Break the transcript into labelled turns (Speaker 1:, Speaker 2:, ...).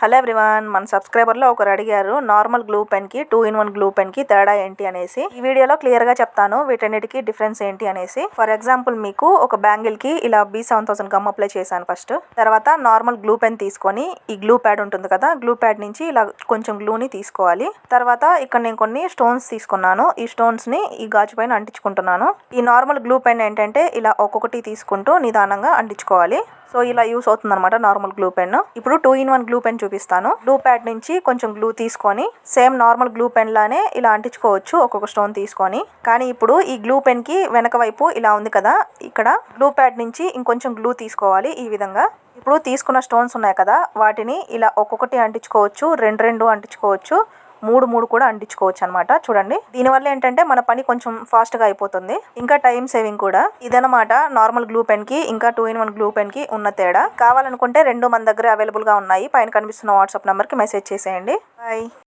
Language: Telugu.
Speaker 1: హలో ఎవ్రీవన్, మన సబ్స్క్రైబర్లో ఒకరు అడిగారు నార్మల్ గ్లూ పెన్కి 2-in-1 గ్లూ పెన్కి తేడా ఏంటి అనేసి. ఈ వీడియోలో క్లియర్గా చెప్తాను వీటన్నిటికీ డిఫరెన్స్ ఏంటి అనేసి. ఫర్ ఎగ్జాంపుల్ మీకు ఒక బ్యాంగిల్కి ఇలా B7000 గమ్ అప్లై చేశాను ఫస్ట్. తర్వాత నార్మల్ గ్లూ పెన్ తీసుకొని ఈ గ్లూ ప్యాడ్ ఉంటుంది కదా, గ్లూ ప్యాడ్ నుంచి ఇలా కొంచెం గ్లూని తీసుకోవాలి. తర్వాత ఇక్కడ నేను కొన్ని స్టోన్స్ తీసుకున్నాను. ఈ స్టోన్స్ని ఈ గాజు పైన అంటించుకుంటున్నాను. ఈ నార్మల్ గ్లూ పెన్ ఏంటంటే ఇలా ఒక్కొక్కటి తీసుకుంటూ నిదానంగా అంటించుకోవాలి. సో ఇలా యూస్ అవుతుంది అనమాట నార్మల్ గ్లూ పెన్. ఇప్పుడు 2-in-1 గ్లూ పెన్ చూపిస్తాను. గ్లూ ప్యాడ్ నుంచి కొంచెం గ్లూ తీసుకొని సేమ్ నార్మల్ గ్లూ పెన్ లానే ఇలా అంటించుకోవచ్చు ఒక్కొక్క స్టోన్ తీసుకొని. కానీ ఇప్పుడు ఈ గ్లూ పెన్ కి వెనక వైపు ఇలా ఉంది కదా, ఇక్కడ గ్లూ ప్యాడ్ నుంచి ఇంకొంచెం గ్లూ తీసుకోవాలి ఈ విధంగా. ఇప్పుడు తీసుకున్న స్టోన్స్ ఉన్నాయి కదా, వాటిని ఇలా ఒక్కొక్కటి అంటించుకోవచ్చు, రెండు అంటించుకోవచ్చు, మూడు కూడా అంటించుకోవచ్చు అనమాట. చూడండి, దీనివల్ల ఏంటంటే మన పని కొంచెం ఫాస్ట్ గా అయిపోతుంది, ఇంకా టైం సేవింగ్ కూడా. ఇదనమాట నార్మల్ గ్లూ పెన్ కి ఇంకా 2-in-1 గ్లూ పెన్ కి ఉన్న తేడా. కావాలనుకుంటే రెండు మన దగ్గర అవైలబుల్ గా ఉన్నాయి. పైన కనిపిస్తున్న వాట్సాప్ నంబర్ కి మెసేజ్ చేసేయండి. బాయ్.